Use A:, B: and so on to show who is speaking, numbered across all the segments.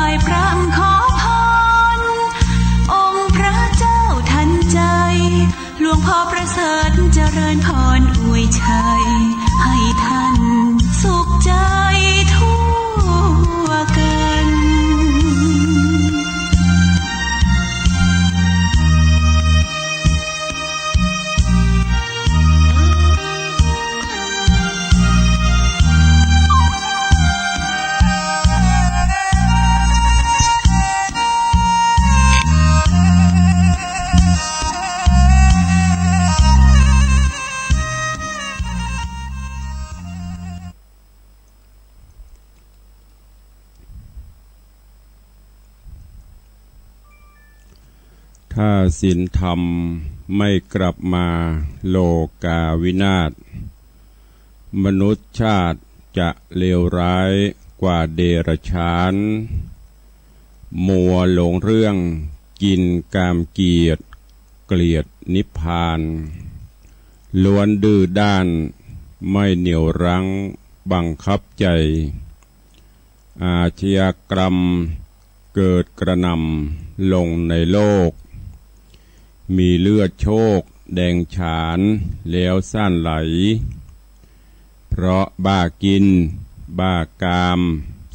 A: ายพระขอพรองค์พระเจ้าทันใจหลวงพ่อประเสริฐเจริญพรอวยชัยให้ท่านสุขใจทั่วกัน
B: ถ้าศีลธรรมไม่กลับมาโลกาวินาศมนุษย์ชาติจะเลวร้ายกว่าเดรัจฉานมัวหลงเรื่องกินกามเกียรติเกลียดนิพพานล้วนดื้อด้านไม่เหนี่ยวรั้งบังคับใจอาชญากรรมเกิดกระหน่ำลงในโลกมีเลือดโชคแดงฉานแล้วซ่านไหลเพราะบ้ากินบ้ากาม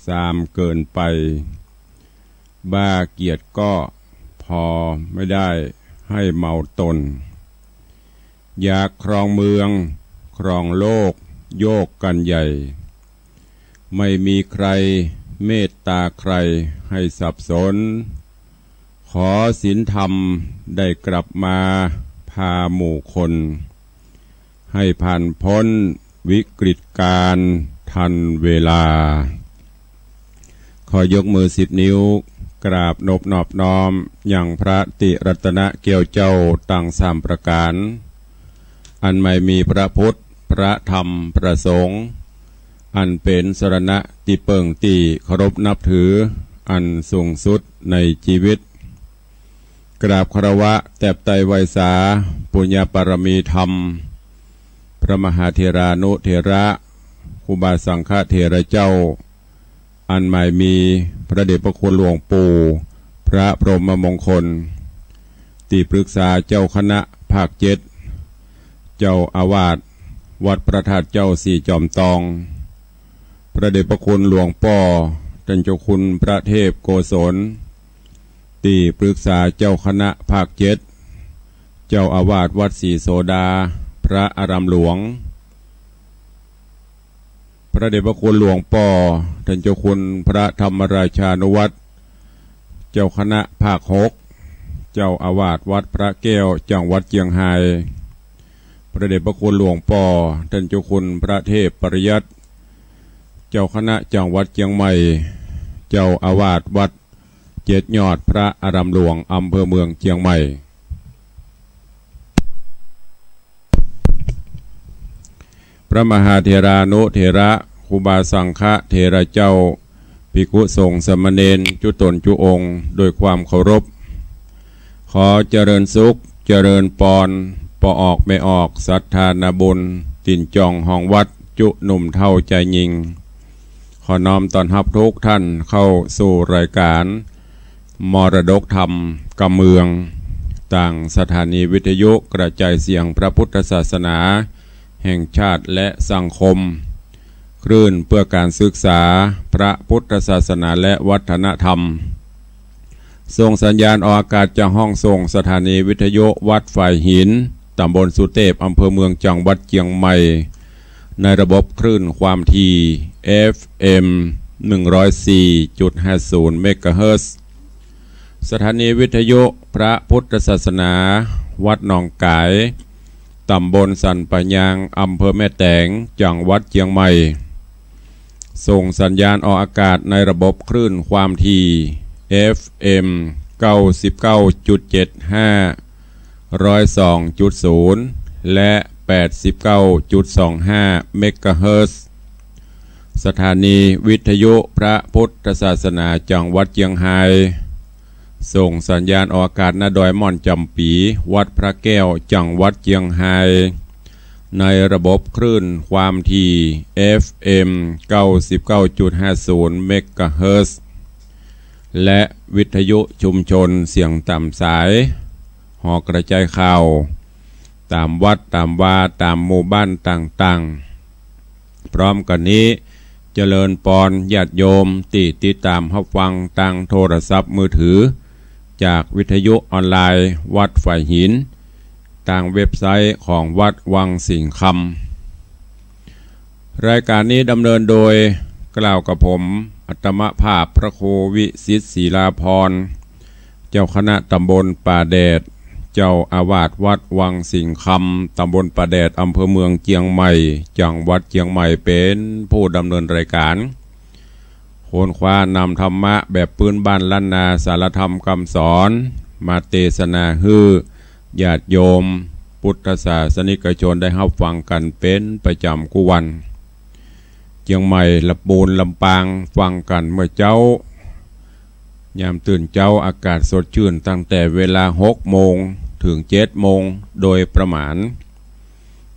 B: ซามเกินไปบ้าเกียรติก็พอไม่ได้ให้เมาตนอยากครองเมืองครองโลกโยกกันใหญ่ไม่มีใครเมตตาใครให้สับสนขอศีลธรรมได้กลับมาพาหมู่คนให้ผ่านพ้นวิกฤตการทันเวลาขอยกมือ10 นิ้วกราบนอบน้อมอย่างพระติรัตนเกี่ยวเจ้าตั้ง3 ประการอันไม่มีพระพุทธพระธรรมพระสงฆ์อันเป็นสรณะที่เปิ่งตีเคารพนับถืออันสูงสุดในชีวิตกราบคารวะแตบไตไวสาปุญญาปรมีธรรมพระมหาเถรานุเถระครูบาสังฆเถระเจ้าอันหมายมีพระเดชพระคุณหลวงปู่พระพรหมมงคลที่ปรึกษาเจ้าคณะภาค7เจ้าอาวาสวัดพระธาตุเจ้าสี่จอมตองพระเดชพระคุณหลวงป่อท่านเจ้าคุณพระเทพโกศลที่ปรึกษาเจ้าคณะภาค7เจ้าอาวาสวัดศรีโสดาพระอารามหลวงพระเดชพระคุณหลวงป่อท่านเจ้าคุณพระธรรมราชานุวัตรเจ้าคณะภาค6เจ้าอาวาสวัดพระแก้วจังหวัดเชียงรายพระเดชพระคุณหลวงป่อท่านเจ้าคุณพระเทพปริยัติเจ้าคณะจังหวัดเชียงใหม่เจ้าอาวาสวัด7 ยอดพระอารามหลวงอำเภอเมืองเชียงใหม่พระมหาเถรานุเถระครูบาสังฆเถระเจ้าภิกขุสงฆ์สมณเณรจุตนจุองค์โดยความเคารพขอเจริญสุขเจริญปอนปอออกไม่ออกศรัทธานาบุญตินจองห้องวัดจุหนุ่มเท่าใจยิงขอน้อมต้อนรับทุกท่านเข้าสู่รายการมรดกธรรมกำเมืองต่างสถานีวิทยุกระจายเสียงพระพุทธศาสนาแห่งชาติและสังคมคลื่นเพื่อการศึกษาพระพุทธศาสนาและวัฒนธรรมส่งสัญญาณออกอากาศจากห้องส่งสถานีวิทยุวัดฝ่ายหินตำบลสุเทพอำเภอเมืองจังหวัดเชียงใหม่ในระบบคลื่นความถี่ FM 104.50 เมกะเฮิรตซ์สถานีวิทยุพระพุทธศาสนาวัดหนองกายตำบลสันปะยางอำเภอแม่แตงจังหวัดเชียงใหม่ส่งสัญญาณออกอากาศในระบบคลื่นความถี่ FM 99.75 102.0 และ 89.25 เมกะเฮิรตซ์สถานีวิทยุพระพุทธศาสนาจังหวัดเชียงรายส่งสัญญาณออกอากาศณดอยม่อนจำปีวัดพระแก้วจังหวัดเชียงรายในระบบคลื่นความถี่ FM 99.50 เมกะเฮิรตซ์ และวิทยุชุมชนเสียงต่ำสายหอกระจายข่าวตามวัดตามวาตามหมู่บ้านต่างๆพร้อมกันนี้เจริญปอนญาติโยมติดตามรับฟังทางโทรศัพท์มือถือจากวิทยุออนไลน์วัดฝ่ายหินทางเว็บไซต์ของวัดวังสิงห์คำรายการนี้ดำเนินโดยกล่าวกับผมอัตมภาพพระครูวิสิทธิ์ศิลาพรเจ้าคณะตำบลป่าแดดเจ้าอาวาสวัดวังสิงห์คำตำบลป่าแดดอำเภอเมืองเชียงใหม่จังหวัดเชียงใหม่เป็นผู้ดำเนินรายการโคนคว้านำธรรมะแบบพื้นบ้านล้านนาสารธรรมคำสอนมาเทศนาฮือญาติโยมพุทธศาสนิกชนได้รับฟังกันเป็นประจำกุวันเชียงใหม่ลำปูนลำปางฟังกันเมื่อเจ้ายามตื่นเจ้าอากาศสดชื่นตั้งแต่เวลา6 โมงถึง7 โมงโดยประมาณ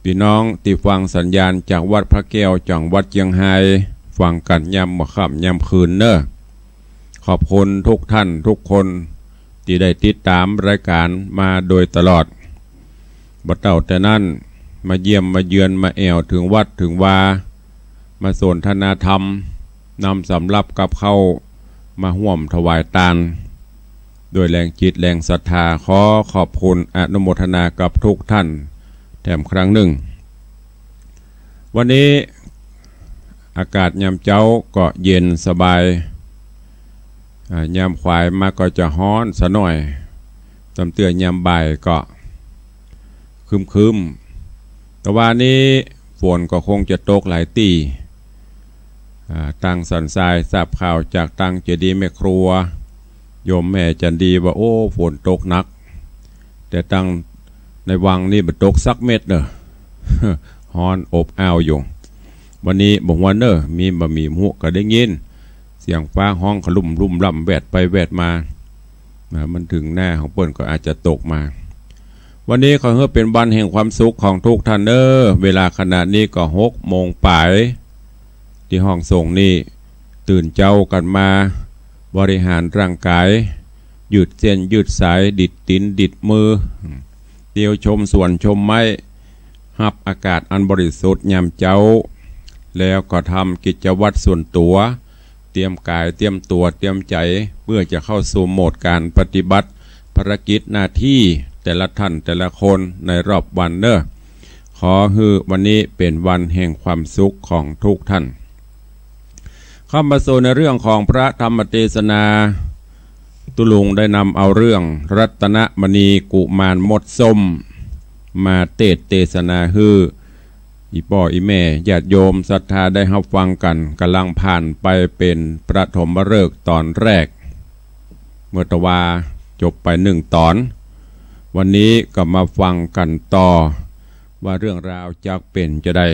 B: พี่น้องที่ฟังสัญญาณจากวัดพระแก้วจังหวัดเชียงรายฟังกันยามค่ำยามคืนเนอะขอบคุณทุกท่านทุกคนที่ได้ติดตามรายการมาโดยตลอดบ่เต่าแต่นั้นมาเยี่ยมมาเยือนมาแอวถึงวัดถึงวามาสนทนาธรรมนำสำรับกับเข้ามาห่วมถวายทานโดยแรงจิตแรงศรัทธาขอขอบคุณอนุโมทนากับทุกท่านแถมครั้งหนึ่งวันนี้อากาศยามเจ้าก็เย็นสบายยามควายมาก็จะฮ้อนซะหน่อยตำเตือนยามบ่ายก็คึมแต่ว่านี้ฝนก็คงจะตกหลายตีตั้งสันทรายทราบข่าวจากตั้งเจดีย์แม่ครัวโยมแม่จันดีว่าโอ้ฝนตกหนักแต่ตั้งในวังนี่มันตกสักเม็ดเนอะ ฮ้อนอบอ้าวอยู่วันนี้บอกว่าเนอะมีบะหมี่หัวก็ได้ยินเสียงฟ้าห้องขลุ่มลุ่มล่ำแวดไปแวดมามันถึงหน้าของเปิ้นก็อาจจะตกมาวันนี้ขอให้เป็นวันแห่งความสุขของทุกท่านเนอะเวลาขณะนี้ก็6 โมงป่ายที่ห้องส่งนี่ตื่นเจ้ากันมาบริหารร่างกายยืดเส้นยืดสายดิดตีนดิดมือเที่ยวชมสวนชมไม้หับอากาศอันบริสุทธิ์ยามเจ้าแล้วก็ทำกิจวัตรส่วนตัวเตรียมกายเตรียมตัวเตรียมใจเพื่อจะเข้าสู่โหมดการปฏิบัติภารกิจหน้าที่แต่ละท่านแต่ละคนในรอบวันเนอะขอให้วันนี้เป็นวันแห่งความสุขของทุกท่านเข้ามาสู่ในเรื่องของพระธรรมเทศนาตุลุงได้นำเอาเรื่องรัตนมณีกุมารมดส้มมาเทศนาฮืออีป่ออีแม่ญาติโยมศรัทธาได้รับฟังกันกำลังผ่านไปเป็นประถมฤกษ์ตอนแรกเมื่อตะวาจบไป1 ตอนวันนี้ก็มาฟังกันต่อว่าเรื่องราวจะเป็นจะได้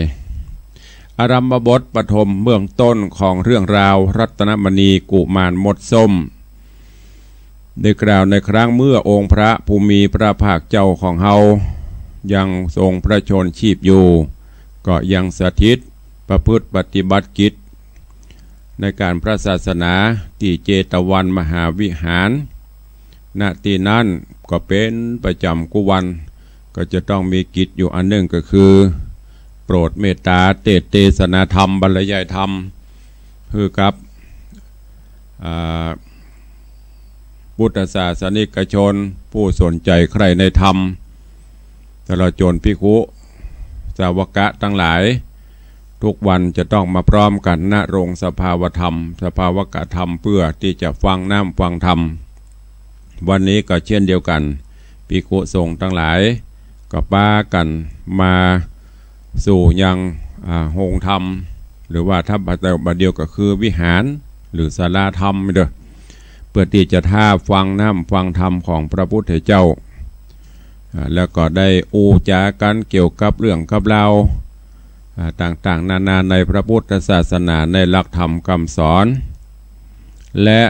B: อารัมภบทปฐมเบื้องต้นของเรื่องราวรัตนมณีกุมารมดส้มได้กล่าวในครั้งเมื่อองค์พระภูมิพระภาคเจ้าของเฮายังทรงพระชนชีพอยู่ก็ยังสถิตประพฤติปฏิบัติกิจในการพระศาสนาที่เจตวันมหาวิหารณที่นั้นก็เป็นประจำกุวันก็จะต้องมีกิจอยู่อันหนึ่งก็คือโปรดเมตตาเทศนาธรรมบรรยายธรรมคือกับพุทธศาสนิกชนผู้สนใจใครในธรรมตลอดจนภิกขุสาวกะทั้งหลายทุกวันจะต้องมาพร้อมกันณโรงสภาวธรรมสภาวกธรรมเพื่อที่จะฟังน้ำฟังธรรมวันนี้ก็เช่นเดียวกันภิกขุสงฆ์ทั้งหลายก็ป้ากันมาสู่ยังโฮงธรรมหรือว่าถ้าบัดเดียวก็คือวิหารหรือศาลาธรรมเด้อเพื่อที่จะท่าฟังน้ำฟังธรรมของพระพุทธเจ้าแล้วก็ได้อูจากันเกี่ยวกับเรื่องกับเราต่างๆนานาในพระพุทธศาสนาในหลักธรรมคำสอนและ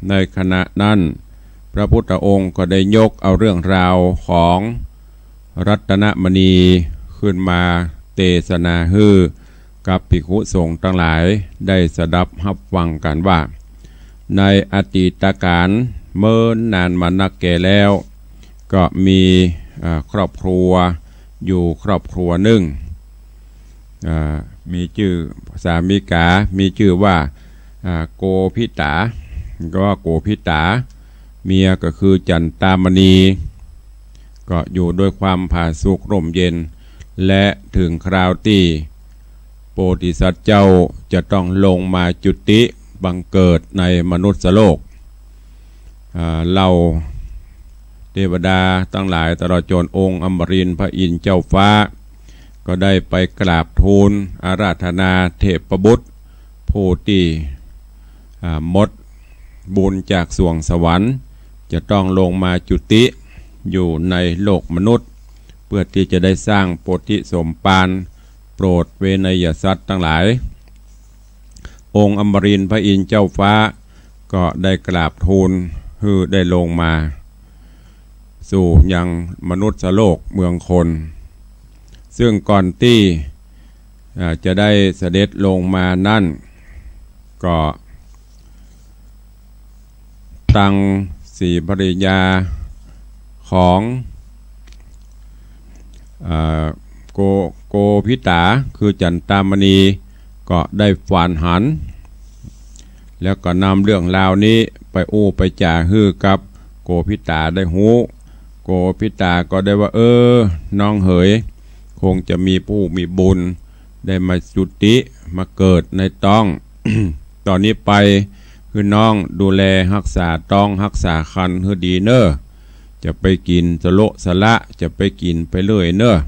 B: ในขณะนั้นพระพุทธองค์ก็ได้ยกเอาเรื่องราวของรัตนมณีขึ้นมาเทศนาฮือกับภิกขุสงฆ์ทั้งหลายได้สดับรับฟังกันว่า ในอดีตการเมื่อนานมานักแก่แล้วก็มีครอบครัวอยู่ครอบครัวหนึ่งมีชื่อสามีกามีชื่อว่าโกพิตาก็โกพิตาเมียก็คือจันตามณีก็อยู่ด้วยความผาสุกร่มเย็นและถึงคราวที่โพธิสัตว์เจ้าจะต้องลงมาจุติบังเกิดในมนุษย์โลกเราเทวดาทั้งหลายตลอดจนองค์อมรินทร์พระอินทร์เจ้าฟ้าก็ได้ไปกราบทูลอาราธนาเทพบุตรผู้ที่มดบุญจากสวงสวรรค์จะต้องลงมาจุติอยู่ในโลกมนุษย์เพื่อที่จะได้สร้างโพธิสมภารโปรดเวนยสัตว์ทั้งหลายองค์อมรินทร์พระอินทร์เจ้าฟ้าก็ได้กราบทูลคือได้ลงมาสู่ยังมนุษย์โลกเมืองคนซึ่งก่อนที่จะได้เสด็จลงมานั่นก็ตั้งสีภริยาของโกพิตาคือจันตามณีก็ได้ฝานหันแล้วก็นำเรื่องราวนี้ไปไปจ่าฮือกับโกพิตาได้หูโกพิตาก็ได้ว่าน้องเหยคงจะมีผู้มีบุญได้มาจุติมาเกิดในต้อง ตอนนี้ไปคือน้องดูแลรักษาต้องรักษาคันให้ดีเนอะจะไปกินสโลสละจะไปกินไปเลยเนอะ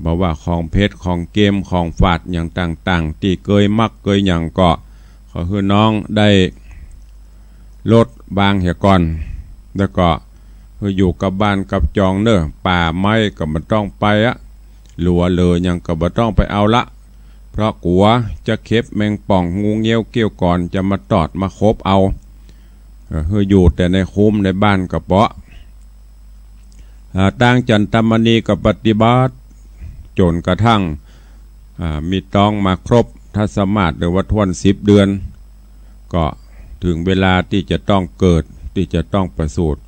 B: บอกว่าของเพชรของเกมของฝาดอย่างต่างๆที่เคยมักเคยอย่างเกาะขอคือน้องได้ลดบางเหี่ยก่อนแล้วก็คืออยู่กับบ้านกับจองเนอะป่าไม้ก็มันต้องไปหลัวเลยยังก็บ่ต้องไปเอาละเพราะกลัวจะเข็บแมงป่องงูเงี้ยวเกี้ยวก่อนจะมาตอดมาคบเอาคืออยู่แต่ในคุ้มในบ้านกับเปาะต่างจันตามณีกับปฏิบัติจนกระทั่งมีต้องมาครบทัศมาศหรือว่าทวน10 เดือนก็ถึงเวลาที่จะต้องเกิดที่จะต้องประสูติ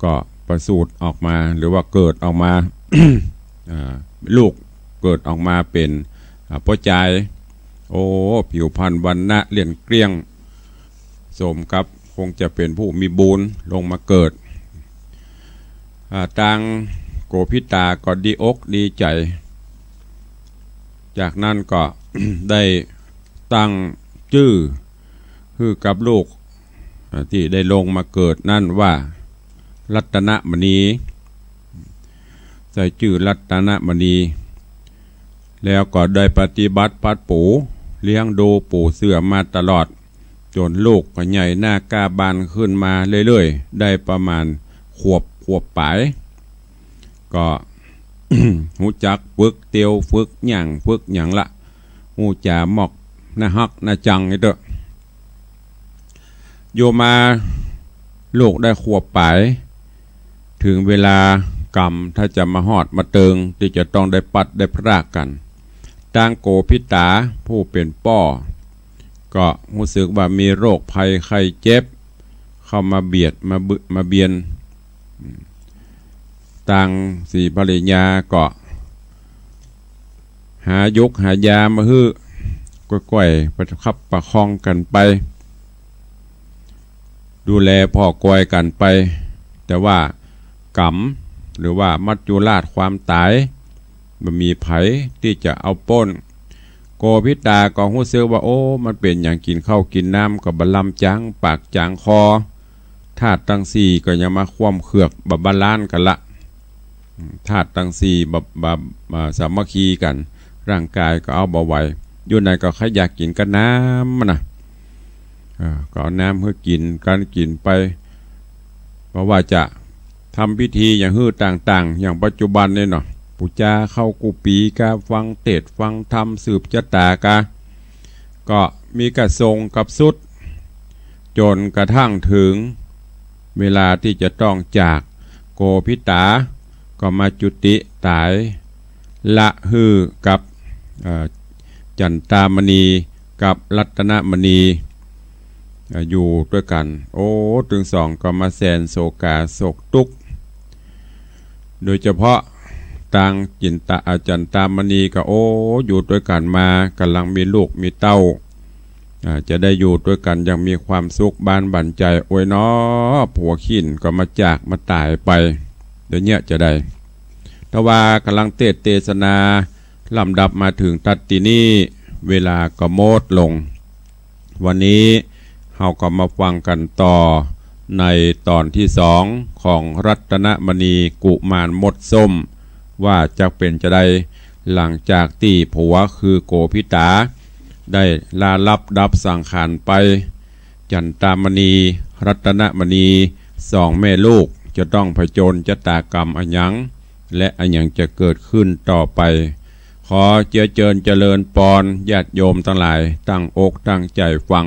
B: ก็ประสูติออกมาหรือว่าเกิดออกมา ลูกเกิดออกมาเป็นพ่อใจผิวพรรณวรรณะเลี่ยนเกลี้ยงสมกับคงจะเป็นผู้มีบุญลงมาเกิดต่างโกพิตาก็ดีอกดีใจจากนั้นก็ ได้ตั้งชื่อคือกับลูกที่ได้ลงมาเกิดนั่นว่ารัตนมณีใส่ชื่อรัตนมณีแล้วก็ได้ปฏิบัติพัดปูเลี้ยงดูปู่เสื่อมาตลอดจนลูกก็ใหญ่หน้ากาบานขึ้นมาเรื่อยๆได้ประมาณขวบปลายก็ หูจักฝึกเตียวฝึกหยังละหูจ่าหมอกหน้าฮักหน้าจังนี่เด้อโยมาลูกได้ขวบปลายถึงเวลากรรมถ้าจะมาหอดมาเติงที่จะต้องได้ปัดได้พรากกันต่างโกพิตาผู้เป็นป้อก็รู้สึกว่ามีโรคภัยไข้เจ็บเข้ามาเบียดมาเบียนต่างสีภริยาก็หายามาฮื้อก้อยๆประคับประคองกันไปดูแลพ่อกอยกันไปแต่ว่ากรรมหรือว่ามัจจุราชความตายมันมีไผที่จะเอาป้นโกพิตาก็รู้สึกว่ามันเป็นอย่างกินข้าวกินน้ำกับบะลำจังปากจางคอธาตุทั้งสี่ก็ยังมาคว่ำเขือกบาลานกันละธาตุทั้งสี่สามัคคีกันร่างกายก็เอาบ่ไหวอยู่ในก็ขยักกินกันน้ำนะก็น้ำเพื่อกินการกินไปเพราะว่าจะทำพิธีอย่างฮื้อต่างๆอย่างปัจจุบันเนี่ยเนาะปูจาเข้ากุปีกาฟังเทศฟังธรรมสืบชะตากาก็มีกระทรงกับสุดจนกระทั่งถึงเวลาที่จะต้องจากโกพิตาก็มาจุติตายละฮือกับจันตามณีกับรัตนมณี อยู่ด้วยกันโอ้ถึงสองก็มาแสนโศกาโศกทุกข์โดยเฉพาะต่างจินตะอาจารย์ตามณีก็โอ้อยู่ด้วยกันมากำลังมีลูกมีเต้าจะได้อยู่ด้วยกันยังมีความสุขบ้านบั่นใจโอ้ยเนาะผัวขิ้นก็มาจากมาตายไปเดี๋ยวเนี้ยจะได้แต่ว่ากำลังเทศนาลำดับมาถึงตัดตินี้เวลาก็โมดลงวันนี้เราก็มาฟังกันต่อในตอนที่สองของรัตนมณีกุมารมดส้มว่าจะเป็นจะได้หลังจากที่ผัวคือโกพิตาได้ลาลับดับสังขารไปจันตามณีรัตนมณีสองแม่ลูกจะต้องผจญชะตากรรมอันยังและอันยังจะเกิดขึ้นต่อไปขอเจริญปอนญาติโยมทั้งหลายตั้งอกตั้งใจฟัง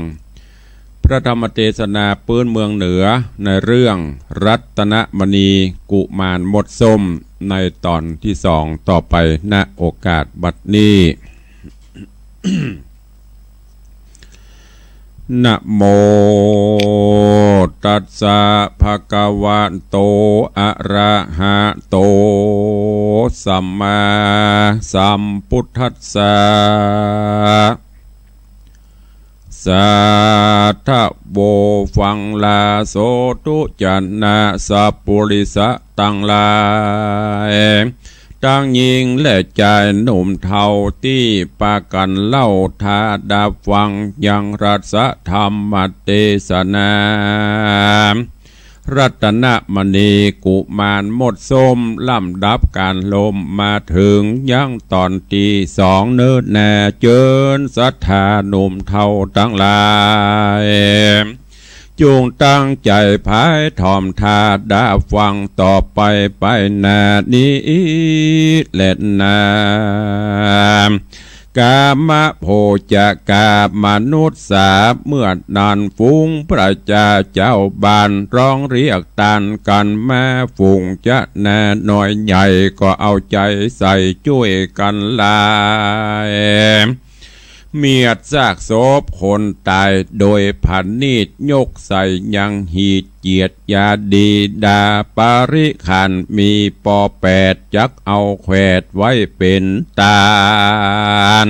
B: พระธรรมเทศนาปื้นเมืองเหนือในเรื่องรัตนมณีกุมารมดส้มในตอนที่สองต่อไปณโอกาสบัดนี้ นะโมตัสสะภะคะวะโตอะระหะโตสัมมาสัมพุทธัสสะสาธุโบฟังลาโสตุจันนาสัพปุริสะตังลายตั้งยิงและใจหนุ่มเทาที่ปากันเล่าทาดาฟังยังรัสธรรมเทศนารัตนมณีกุมารมดส้มลำดับการลมมาถึงยังตอนที่สองเนื้อแน่เจิญศรัทธาหนุ่มเทาทั้งหลายจงตั้งใจพายทอมทาดาฟังต่อไปนานี้และนากามะโพจากามนุษย์สาเมื่อนานฟุ้งพระเจ้าบานร้องเรียกตานกันแม่ฝูงจะแน่น้อยใหญ่ก็เอาใจใส่ช่วยกันลายเมียดซากศพคนตายโดยพันนีดยกใส่ยังหีดเจียดยาดีดาปาริขันมีปอแปดจักเอาแขวดไว้เป็นตาล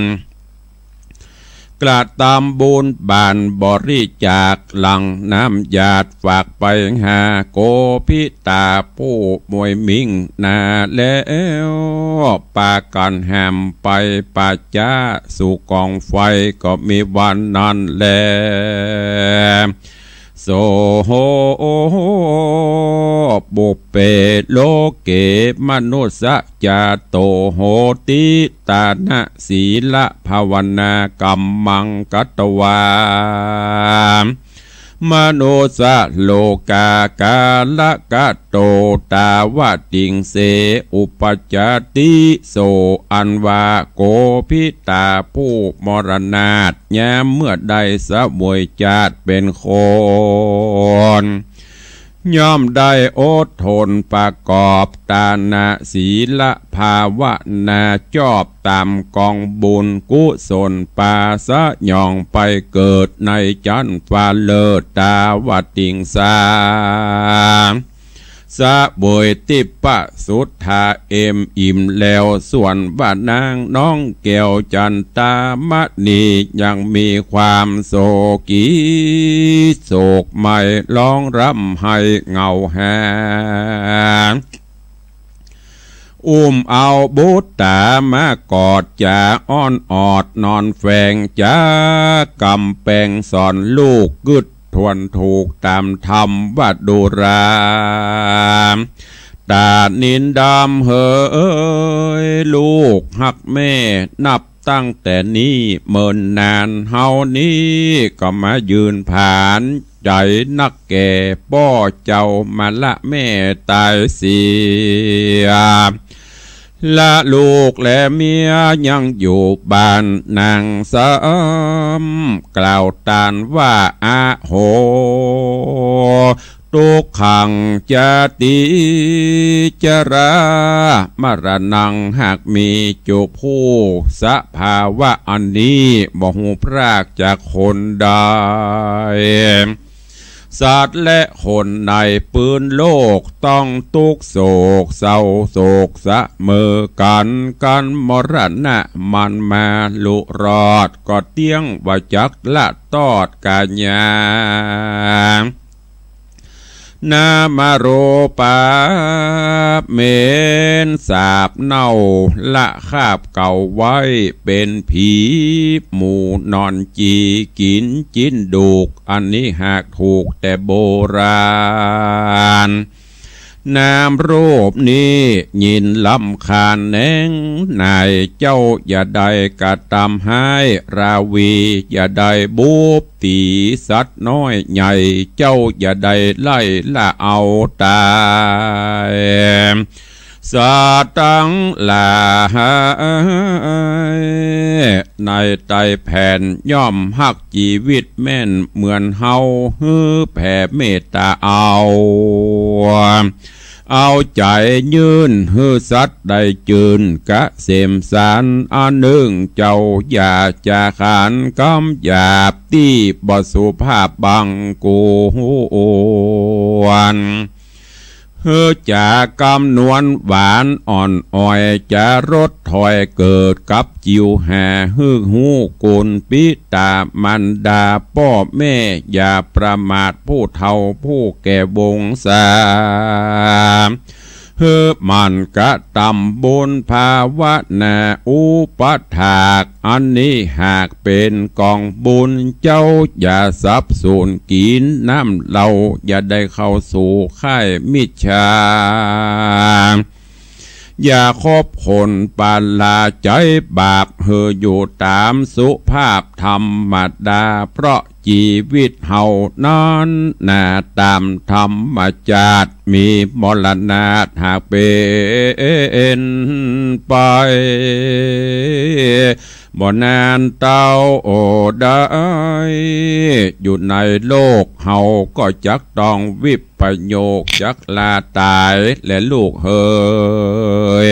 B: กระตำบุญบานบริจาคหลังน้ำหยาดฝากไปหาโกพิตาผู้มวยมิงนาแล้วปากันแหมไปป่าจ้าสู่กองไฟก็มีวันนั้นแลโสโหบุเปโลเกมนุสะจาโตโหติตานะศีละภาวนากัมมังกัตวามโนสะโลกากาละกะโตตาวะติงเสอุปจติโสอันวาโกพิตาผู้มรณาตแย้มเมื่อใดสะมวยจาดเป็นคนย่อมได้อดทนประกอบตานาศีละภาวนาจอบตามกองบุญกุศลปาสะย่องไปเกิดในจันฟาเลิศตาวติงสาสะบวยติปะสุทธาเอ็มอิ่มแล้วส่วนว่านางน้องแก้วจันตามณียังมีความโศกีโศกไม่ร้องรำให้เงาแหงอุ้มเอาบุตรตามากอดจ่าอ้อนออดนอนแฝงจ้ากำแปงสอนลูกกึดทวนถูกตามธรรมวัดดุราตานินดำเฮยลูกหักแม่นับตั้งแต่นี้เมินนานเฮานี้ก็มายืนผ่านใจนักแก่ป้อเจ้ามาละแม่ตายเสียละลูกและเมียยังอยู่บ้านนางซ้ำกล่าวตานว่าอาโห ตุกขังจติจรามรณังหากมีจุผู้สภาวะอันนี้บ่หูพรากจากคนใดสัตว์และคนในปืนโลกต้องทุกโศกเศร้าโศกเสมอกันมรณะมันมาลุรอดก็เตี้ยงว่าจักละตอดกาญานามาโรปาเมนสาบเน่าละคาบเก่าไว้เป็นผีหมูนอนจีกินจิ้นดูกอันนี้หากถูกแต่โบราณนามรูปนี้ยินลำคาญแนงนายเจ้าอย่าได้กระทำให้ราวีอย่าได้บูบตีสัตว์น้อยใหญ่เจ้าอย่าได้ไล่ละเอาตายสาตังลาในไตแผ่นย่อมหักชีวิตแม่นเหมือนเฮาฮือแผ่เมตตาเอาใจยืนฮือสัตว์ได้จืนกะเสมสารอันหนึ่งเจ้าอย่าจะขานกำหยาบที่บ่สุภาพบังกูวันเฮือจากกำนวลหวานอ่อนอ้อยจะรดถอยเกิดกับจิวแห่ฮือหูกุลปิตามันดาพ่อแม่อย่าประมาทผู้เฒ่าผู้แก่วงศาเฮือมันกะตำบุญภาวนาอุปถากอันนี้หากเป็นกองบุญเจ้าอย่าสับสูญกินน้ำเราอย่าได้เข้าสู่ค่ายมิจฉาอย่าคบคนปาลาใจบาปเฮออยู่ตามสุภาพธรรมดาเพราะชีวิตเฮานั้นน่าตามธรรมชาติมีมรณะหากเป็นไปบ่นานเต้าได้อยู่ในโลกเฮาก็จักต้องวิปโยคจักลาตายและลูกเฮย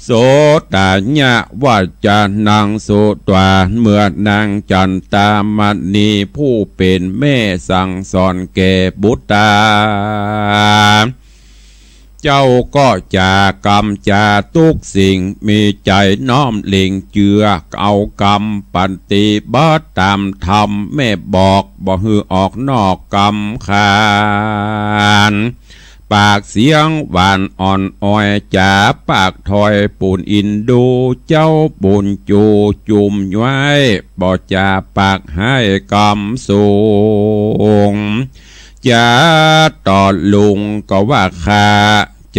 B: โสตญะว่าจะนางโสตวาเมื่อนางจันตามณีผู้เป็นแม่สั่งสอนแก่บุตรเจ้าก็จะกรรมจะทุกสิ่งมีใจน้อมเล็งเจือเอากรรมปฏิบัติตามธรรมแม่บอกบ่ฮือออกนอกกรรมขานปากเสียงหวานอ่อนอ้อยจ่าปากถอยปูนอินดูเจ้าบุญจูจุ่มไว้บ่จ่าปากให้กรรมสูงจ่าต่อลุงก็ว่าข้า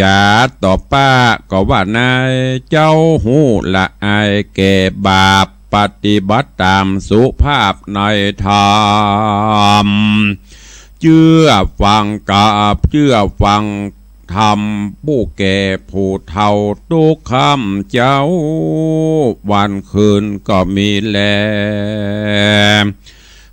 B: จ่าต่อป้าก็ว่านายเจ้าหูละอายแก่บาปปฏิบัติตามสุภาพในธรรมเชื่อฟังกับเชื่อฟังธรรมผู้แก่ผู้เฒ่าทุกคำเจ้าวันคืนก็มีแล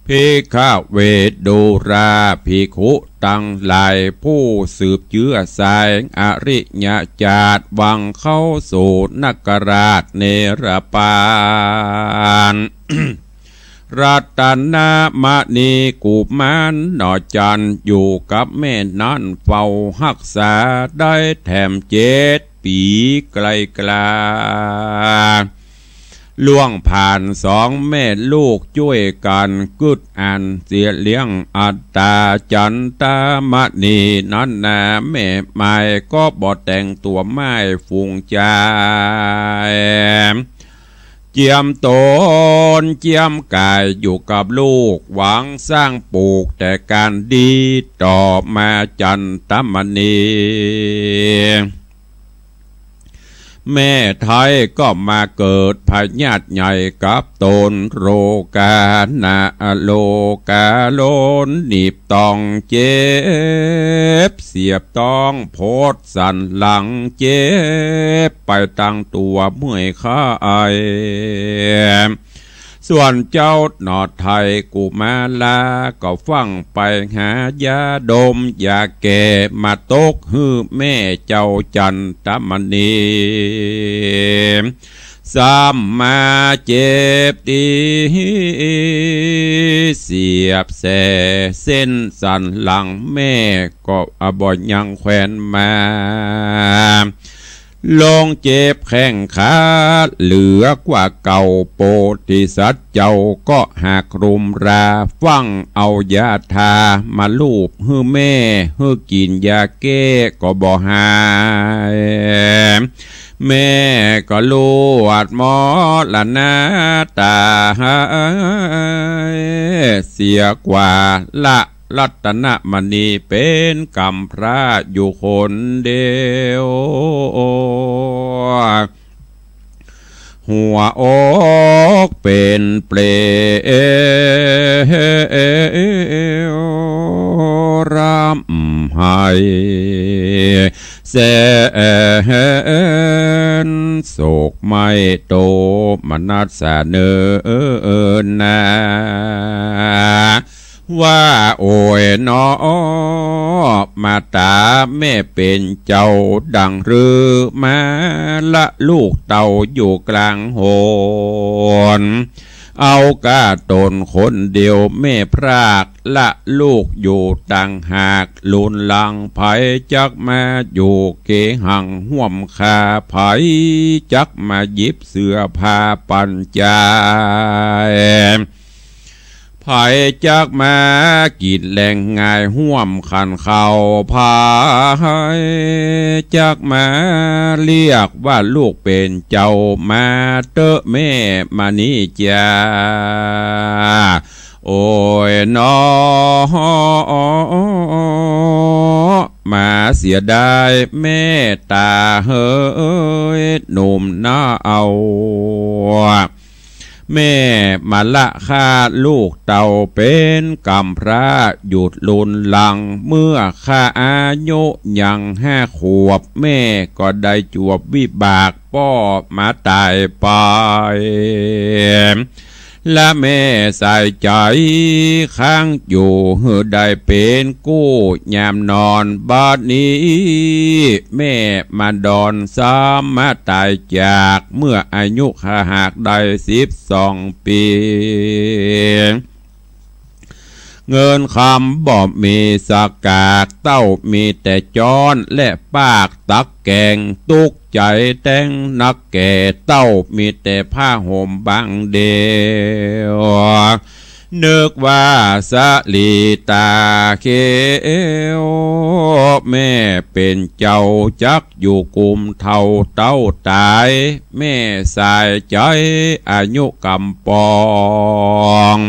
B: ภิกขเวทดูราภิกขุตั้งหลายผู้สืบเชื้อสายอริยญาติวังเข้าสู่นักราชเนรปานรัตนมณีกุมารนอจันอยู่กับแม่นั้นเฝ้ารักษาได้แถม7 ปีไกลกลาล่วงผ่าน2 แม่ลูกช่วยกันกึดอ่านเสียเลี้ยงอัตตาจันตามณีนั้นนาแม่ไม้ก็บ่แต่งตัวไม้ฟูงใจเจียมตนเจียมกายอยู่กับลูกหวังสร้างปลูกแต่การดีต่อมาจันตมณีแม่ไทยก็มาเกิดพญาติใหญ่กับตนโรกานาโลกาโลนหนีบตองเจ็บเสียบตองโพดสันหลังเจ็บไปตั้งตัวเมื่อยข้า ส่วนเจ้าหนอไทยกูมาลาก็ฟังไปหายาดมยาแก่มาตกฮือแม่เจ้าจันทมณีสามมาเจ็บตีเสียบแสเส้นสันหลังแม่ก็บ่ยังแขวนมาลงเจ็บแข้งขาเหลือกว่าเก่าโปธิสัตว์เจ้าก็หักรุมราฟังเอายาทามาลูบฮือแม่ฮือกินยาแก้ก็บ่หายแม่ก็ลูวดหมอละหน้าตาเสียกว่าละรัตนมณีเป็นกำพระอยู่คนเดียวหัวอกเป็นเปลวรำไห้แสนโศกไม่โตมนัสสะเนินนาว่าโอ้ยน้อมาตาแม่เป็นเจ้าดังหรือมาละลูกเต่าอยู่กลางโหนเอากาตนคนเดียวแม่พรากละลูกอยู่ต่างหากลุนลังไผจักมาอยู่เกหังห่วมคาไผจักมาหยิบเสื้อผ้าปัญจายไผจักมากิดแหล่งง่ายห่วมขันเข้าพายจักมาเรียกว่าลูกเป็นเจ้ามาเตอะแม่มานี่จ้าโอ้ยน้อมาเสียดายแม่ตาเฮ้ยหนุ่มหน้าเอาแม่มาละฆ่าลูกเต่าเป็นกำพร้าหยุดลุนลังเมื่อข้าอายุยัง5 ขวบแม่ก็ได้จวบวิบากป้อมาตายไปและแม่ใส่ใจข้างอยู่ได้เป็นกู้ยามนอนบาดนี้แม่มาดอนซ้ำมาตายจากเมื่ออายุข้าหากได้12 ปีเงินคำบ่มีสากากเต้ามีแต่จอนและปากตักแกงตุกใจแต่งนักแก่เต้ามีแต่ผ้าห่มบางเดียวนึกว่าสลีตาเขียวแม่เป็นเจ้าจักอยู่กุมเท่าเต้าตายแม่สายใจอายุกำปอง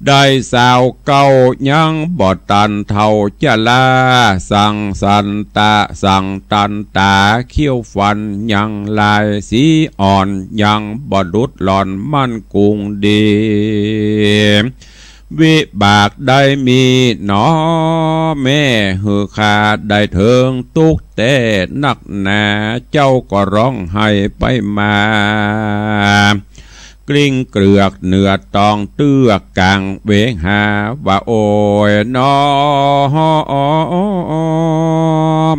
B: ได้สาวเก่ายังบ่ตันเท่าจะลาสั่งสันตาสั่งตันตาเขี้ยวฟันยังลายสีอ่อนยังบ่ดุดหล่อนมั่นกุงดีวิบากได้มีหนอแม่หือขาดได้เถิงตุกแต่นักหนาเจ้าก็ร้องไห้ไปมากลิ้งเกลือกเนื้อตองเตื้อกกลางเวงหาว่าโอ้ยน้อ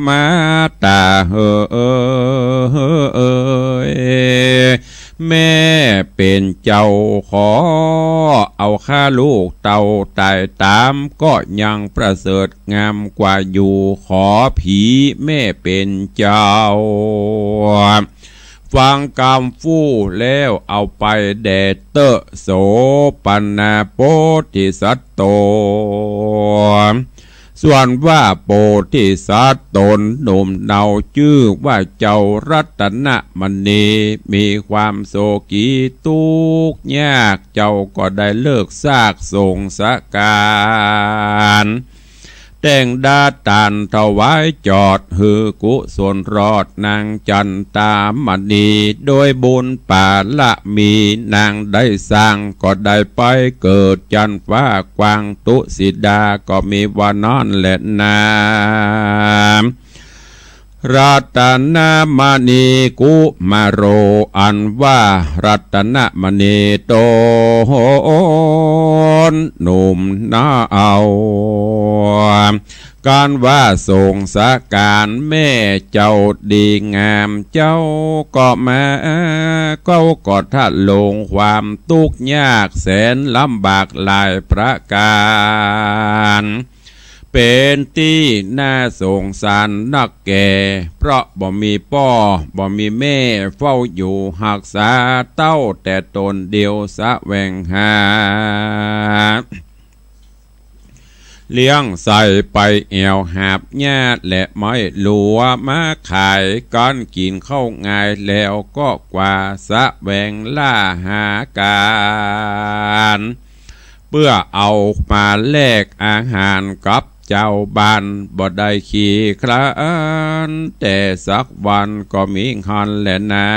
B: มาตาเฮ้ยแม่เป็นเจ้าขอเอาข้าลูกเต่าตายตามก็ยังประเสริฐงามกว่าอยู่ขอผีแม่เป็นเจ้าฟังกำฟู่แล้วเอาไปแด่เตอะโสปันนาโพธิสัตโตส่วนว่าโพธิสัตว์ตนหนุ่มเนาชื่อว่าเจ้ารัตนมณีมีความโศกีทุกข์ยากเจ้าก็ได้เลิกซากส่งสการแต่งดาตานถวายจอดหือกุศลรอดนางจันตามณีโดยบุญป่าละมีนางได้สร้างก็ได้ไปเกิดจันฟ้ากวางตุสิดาก็มีวานอนและนาม รัตนมณีกุมาโรอันว่ารัตนมณีโตนหนุ่มน่าเอาการว่าส่งสาการแม่เจ้าดีงามเจ้าก็มาก็ถ้าลงความทุกข์ยากแสนลำบากหลายประการเป็นที่น่าสงสารนักแก่เพราะบ่มีพ่อบ่มีแม่เฝ้าอยู่หักษาเต้าแต่ตนเดียวสะแวงหาเลี้ยงใส่ไปแอวหาบญาติและไม้หลัวมาขายก้อนกินเข้าง่ายแล้วก็กว่าสะแวงล่าหาการเพื่อเอามาแลกอาหารกับเจ้าบ้านบ่ได้ขี่คลานแต่สักวันก็มีคันและนา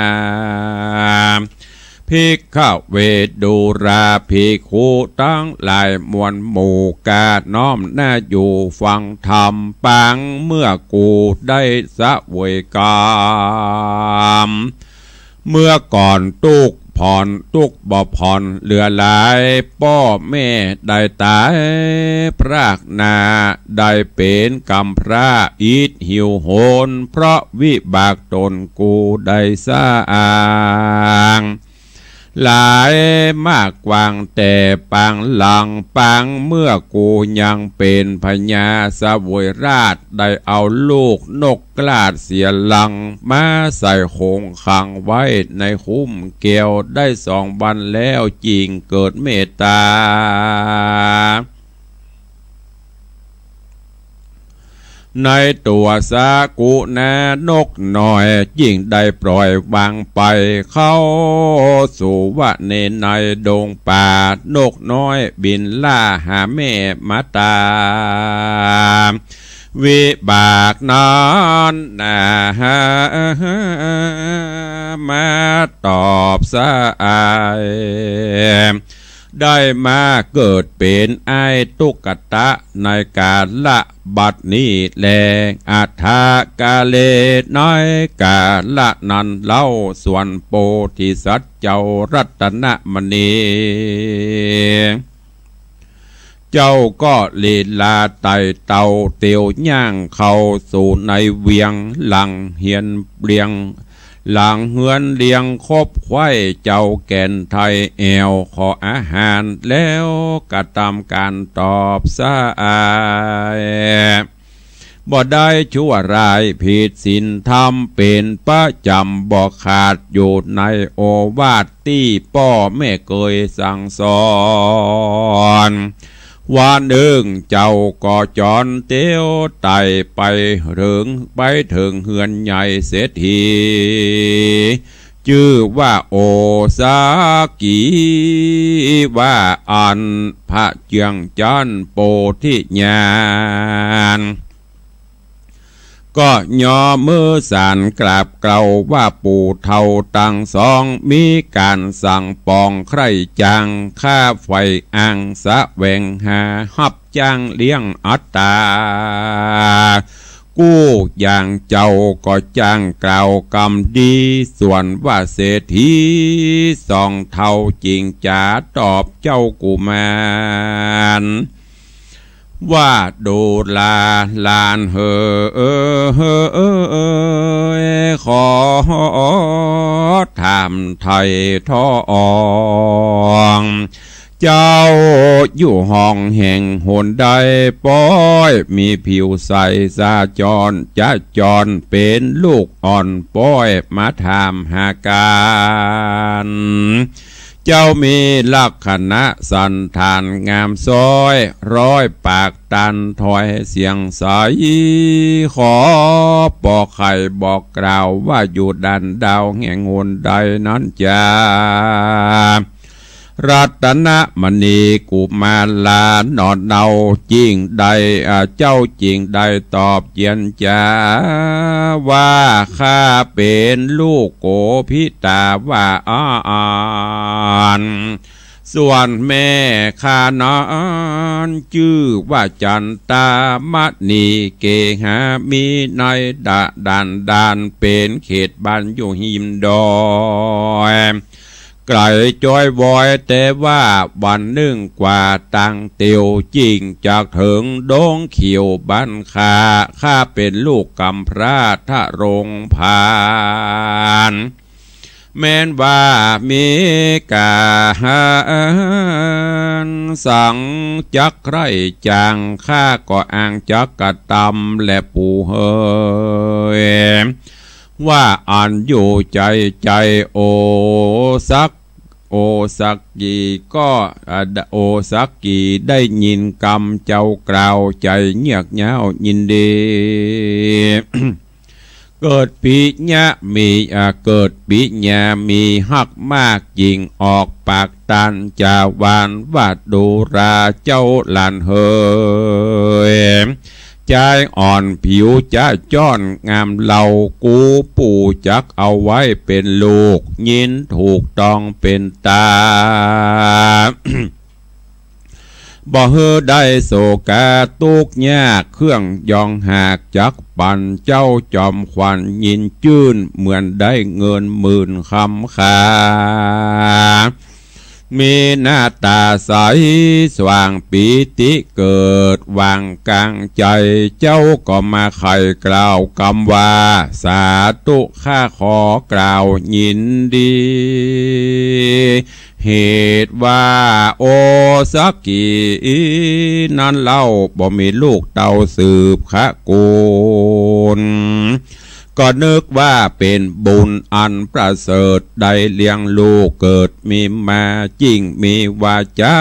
B: ภิกขเวทดูราภิกขุตั้งหลายมวลหมู่กาน้อมหน้าอยู่ฟังธรรมปังเมื่อกูได้สะเวยกามเมื่อก่อนตุกผ่อนตุกบ่ผ่อนเหลือหลายพ่อแม่ได้ตายพรากนาได้เป็นกำพร้าอิดหิวโหนเพราะวิบากตนกูได้สร้างหลายมากกว่างแต่ปางหลังปางเมื่อกูยังเป็นพญาสวยราชได้เอาลูกนกกลาดเสียหลังมาใส่คงขังไว้ในคุ้มเกลียวได้2 วันแล้วจริงเกิดเมตตาในตัวสากุนานกหน่อยยิ่งได้ปล่อยวางไปเข้าสู่วะเนในดงป่านกน้อยบินล่าหาแม่มาตาวิบากนั้นมาตอบสายได้มาเกิดเป็นไอ้ตุกตะในกาละบัดนี้แลอัฏฐกาเลน้อยกาละนันเล่าส่วนโพธิสัตว์เจ้ารัตนมณีเจ้าก็ลีลาไต่เต่าเตียวย่างเข้าสู่ในเวียงหลังเฮียนเรียงหลังเฮือนเลี้ยงคบไข่เจ้าแก่นไทยแอวขออาหารแล้วกระทำการตอบสายบ่ได้ชั่วร้ายผิดศีลธรรมเป็นประจำบ่ขาดอยู่ในโอวาทที่พ่อแม่เคยสั่งสอนวันหนึ่งเจ้าก็จรเตี้ยวไต่ไปถึงเฮือนใหญ่เศรษฐีชื่อว่าโอสากีว่าอันพระเจียงจันโปธิญาณก็ย่อมือสานกราบเกล่าวว่าปู่เท่าตั้ง2มีการสั่งปองใครจังข้าไฟอ่างสะแวงหาหับจ้างเลี้ยงอัตตากู้อย่างเจ้าก็จ้างกล่าวกรรมดีส่วนว่าเศรษฐี2 เท่าจริงจ๋าตอบเจ้ากุมารว่าดูลานขอถามไทยทองเจ้าอยู่ห้องแห่งหนใดป้อยมีผิวใสสาจรจะจรเป็นลูกอ่อนป้อยมาถามหาการเจ้ามีลักษณะสันฐานงามซอยร้อยปากตันถอยเสียงใสขอบอกใครบอกกล่าวว่าอยู่ดันดาวแห่งหนใดนั้นจะรัตนมณีกุมารลานอนเนาจริงใดเจ้าจริงใดตอบเยียนจาว่าข้าเป็นลูกโกพิตาว่าอ่าน ส่วนแม่ข้านั้นชื่อว่าจันตามณีเกหามีในด่านเป็นเขตบ้านอยู่หิมดอยไกลจ้อยวอยแต่ว่าวันหนึ่งกว่าตังเตียวจริงจากถึงดงเขียวบ้านข้าเป็นลูกกำพร้าทะรงพานแม้นว่ามีกาสังจักไรจางข้าก็อ่างจักกะตำและปูเฮยว่าอ่านอยู่ใจโอสักกีก็โอสักกีได้ยินกำเจ้ากล่าวใจเงียกเงายินดี เกิดปีญะมีมีหักมากยิงออกปากตันจาวานวาดดูราเจ้าหลานเฮยใจอ่อนผิวจะจ้อนงามเหล่ากูปู่จักเอาไว้เป็นลูกยินถูกต้องเป็นตา บ่เฮอได้โศกาตุกยากเครื่องยองหากจักปันเจ้าจอมขวัญยินจื้นเหมือนได้เงินหมื่นคำขามีหน้าตาใสสว่างปีติเกิดวางกลางใจเจ้าก็มาไข่กล่าวคำว่าสาธุข้าขอกล่าวยินดีเหตุว่าโอสักกีนั้นเล่าบ่มีลูกเต่าสืบขะกูลก็นึกว่าเป็นบุญอันประเสริฐได้เลี้ยงลูกเกิดมีมาจริงมีวาจา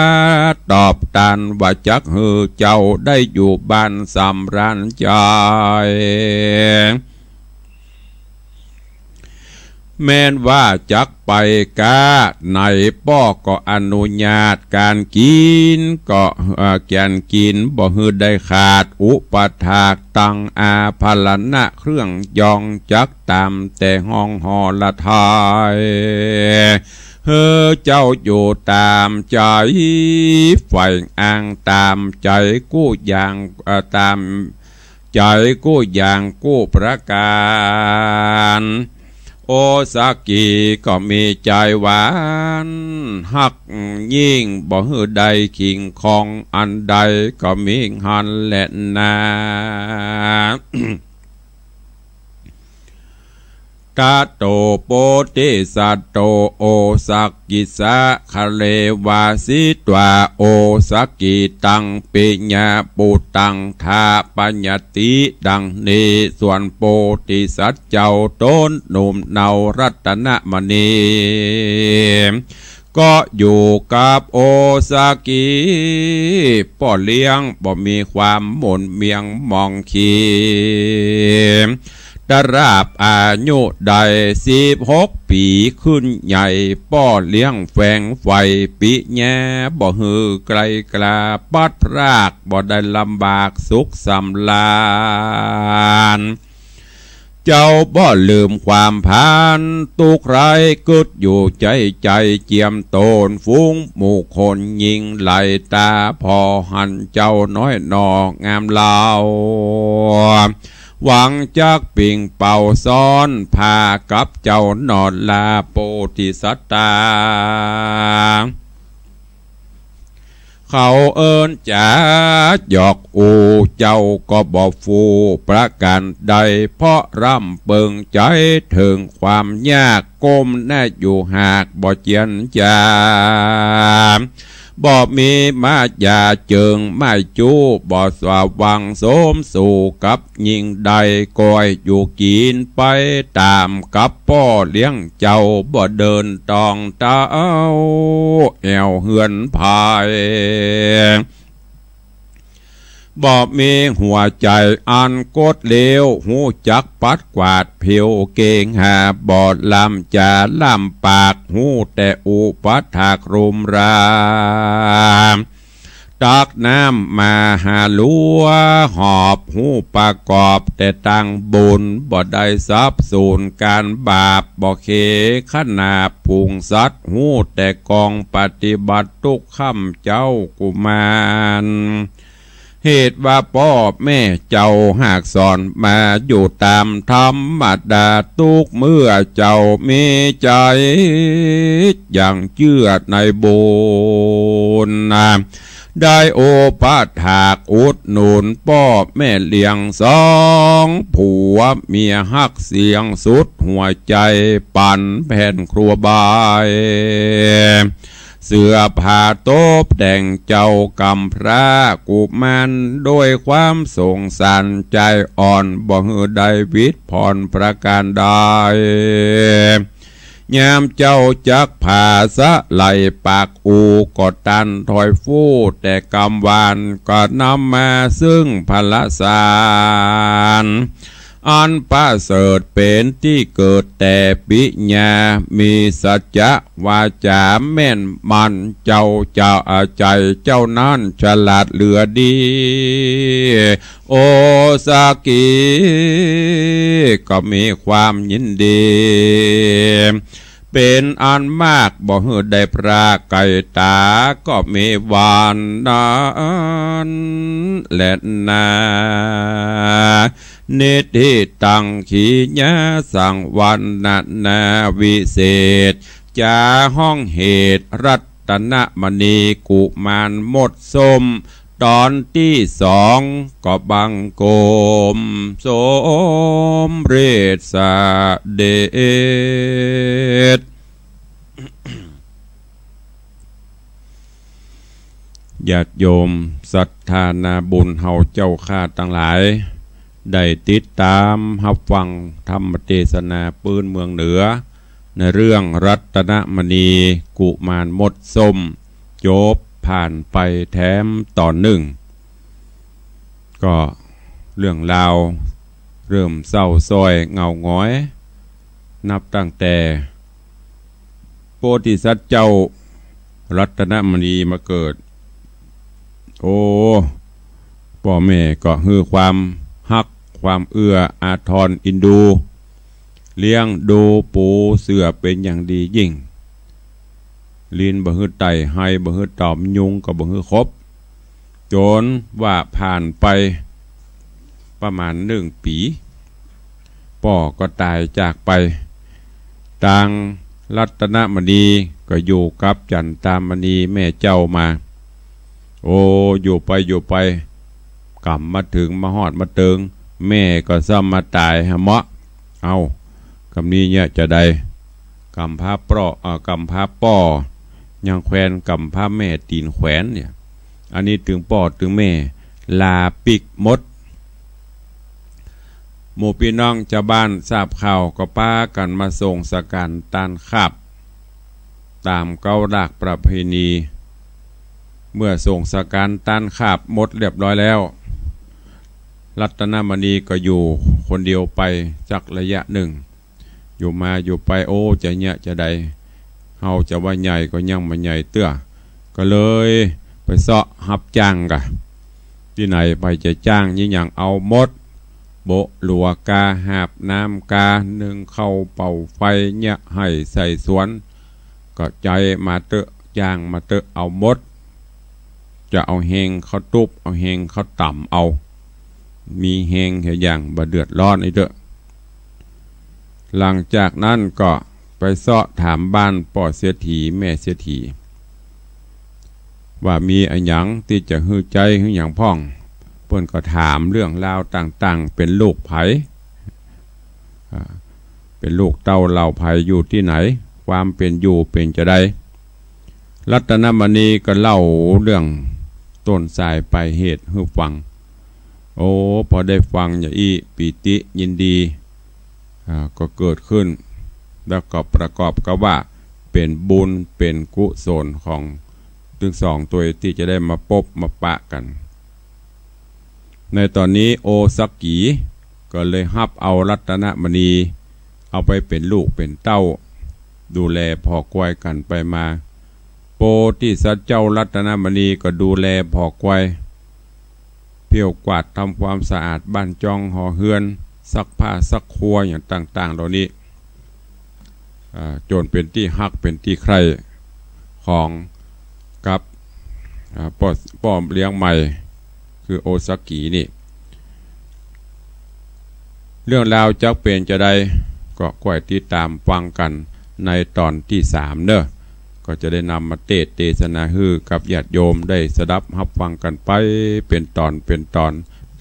B: ตอบตันว่าจักฮือเจ้าได้อยู่บ้านสำราญใจแม้นว่าจักไปกาในป้อก็อนุญาตการกินก็แกนกินบ่ฮือได้ขาดอุปถากตังอาภลณะเครื่องยองจักตามแต่ห้องหอละทายเฮอเจ้าอยู่ตามใจฝ่ายอ้างตามใจกู้อย่างตามใจกู้อย่างกู้ประการโอสักกีก็มีใจหวานหักยิ่งบ่ฮือใดขิงคองอันใดก็มีหันและนา ตาโตโปติสัตโตโอสักกิสะคะเลวาสิตวาโอสักกิตังปิญญาปุตังทาปัญญติดังนี้ส่วนโปติสัตเจ้าต้นหนุ่มเนารัตนมณีก็อยู่กับโอซากิป่อเลี้ยงบ่มีความหม่นเมียงมองขีดราบอายุได้16 ปีขึ้นใหญ่ป้อเลี้ยงแฝงไฟปิแง่บ่ฮือไกลกลาปัดพรากบ่ได้ลำบากสุขสำลานเจ้าบ่ลืมความพานตุกไรกึดอยู่ใจเจียมโตนฟุ้งหมู่คนยิงไหลตาพอหันเจ้าน้อยนองามลาวหวังจักปิ่งเป่าซ้อนพากับเจ้านอนลาโปธิสัตตาเขาเอิญจะหยอกอูเจ้าก็บอกฟูประกันใดเพราะร่ำเปิงใจถึงความยากก้มแน่อยู่หากบ่เจียนจาบ่มีมาอย่าเจิงไม่จูบ่สว่างโสมสู่กับยิ่งใดก้อยอยู่กินไปตามกับพ่อเลี้ยงเจ้าบ่เดินตองเต้าแอวเหือนพายบ่มีหัวใจอันกดเลวหูจักปัดกวาดเพียวเก่งหาบอดลำจะลำปากหูแต่อุปถากรุมราม ตักน้ำมาหาลัวหอบหูประกอบแต่ตั้งบุญบ่ได้ทรัพย์สูญการบาปบ่เคขนาพุงสัตว์หูแต่กองปฏิบัติทุกค่ำเจ้ากุมารเหตุว่าพ่อแม่เจ้าหากสอนมาอยู่ตามธรรมดาทุกเมื่อเจ้ามีใจอย่างเชื่อในบุญได้โอภาษหากอุดหนุนพ่อแม่เลี้ยงสองผัวเมียฮักเสียงสุดหัวใจปั่นแผ่นครัวบายเสื้อผ้าโต๊ะแต่งเจ้ากำพระกุมันโดยความสงสารใจอ่อนบ่ฮือได้วิตพรประการใดยามเจ้าจักผ่าสะไหลปากอูกอดตันถอยฟู่แต่กำวานก็นำมาซึ่งพละสารอันประเสริฐเป็นที่เกิดแต่ปิญญามีสัจจะวาจาแม่นมันเจ้าใจเจ้านั้นฉลาดเหลือดีโอสากิก็มีความยินดีเป็นอันมากบ่ฮือได้พระไก่ตาก็มีวานนั้นและนาเนติตังขีญาสังวันนาวิเศษจาห้องเหตุรัตนมณีกุมารหมดสมตอนที่สองก็บังโกมสมเรศเดชญาติโยมศรัทธานาบุญเฮาเจ้าข้าทั้งหลายได้ติดตามรับฟังธรรมเทศนาปืนเมืองเหนือในเรื่องรัตนมณีกุมารหมดสมจบผ่านไปแถมตอนหนึ่งก็เรื่องราวเริ่มเศร้าซอยเงาง้อยนับตั้งแต่โพธิสัตว์เจ้ารัตนมณีมาเกิดโอ้พ่อแม่ก็ฮือความฮักความเอื้ออาทรอินดูเลี้ยงดูปูเสือเป็นอย่างดียิ่งลินบ่ฮือไตให้บ่ฮือตอมยุงก็บ่ฮือครบจนว่าผ่านไปประมาณ1 ปีพ่อก็ตายจากไปต่างรัตนมณีก็อยู่กับจันตามณีแม่เจ้ามาโอ้อยู่ไปกลับมาถึงมาฮอดมาเติงแม่ก็ซ้ำมาตายฮะเมาะเอาคำนี้เนี่ยจะได้กำพาป้อยังแขวนกำพาแม่ตีนแขวนเนี่ยอันนี้ถึงป้อถึงแม่ลาปิกมดหมู่พี่น้องชาวบ้านทราบข่าวก็ป้ากันมาส่งสการตานขับตามเก้าหลักประเพณีเมื่อส่งสการตานขับหมดเรียบร้อยแล้วรัตนมณีก็อยู่คนเดียวไปจักระยะหนึ่งอยู่มาอยู่ไปโอ้จะเนี่ยจะใดเฮาจะว่าใหญ่ก็ยังมาใหญ่เตื้อก็เลยไปเสาะหับจ้างกะที่ไหนไปจะจ้างยิ่งอย่างเอามดโบหลัวกาหาบน้ำกาหนึ่งเข้าเป่าไฟเนี่ยให้ใส่สวนก็ใจมาเตอะจ้างมาเตอะเอามดจะเอาเฮงเขาตุบเอาเฮงเขาต่ำเอามีเฮงอย่างบะเดือดร้อนไอ้เด้อหลังจากนั้นก็ไปเสาะถามบ้านป่อเสียทีแม่เสียทีว่ามีอันหยังที่จะฮือใจฮือหยังพ่องเพิ่นก็ถามเรื่องราวต่างๆเป็นลูกไผเป็นลูกเต้าเหล่าไผอยู่ที่ไหนความเป็นอยู่เป็นจะได้รัตนมณีก็เล่าเรื่องต้นสายไปเหตุฮือฟังโอ้พอได้ฟังอย่างอี้ปิติยินดีก็เกิดขึ้นแล้วก็ประกอบกับว่าเป็นบุญเป็นกุศลของทั้งสองตัวที่จะได้มาพบมาปะกันในตอนนี้โอสักกีก็เลยฮับเอารัตนมณีเอาไปเป็นลูกเป็นเต้าดูแลพ่อกวยกันไปมา โปธิสัตว์เจ้ารัตนมณีก็ดูแลพอกไว้เพียวกวาดทำความสะอาดบ้านจองหอเฮือนซักผ้าซักครัวอย่างต่างๆเหล่านี้จนเป็นที่ฮักเป็นที่ใครของกับป้อมเลี้ยงใหม่คือโอซากินี่เรื่องราวจักเป็นจะได้ก็ค่อยติดตามฟังกันในตอนที่3เนอะก็จะได้นำมาเทศนาฮือกับญาติโยมได้สดับรับฟังกันไปเป็นตอน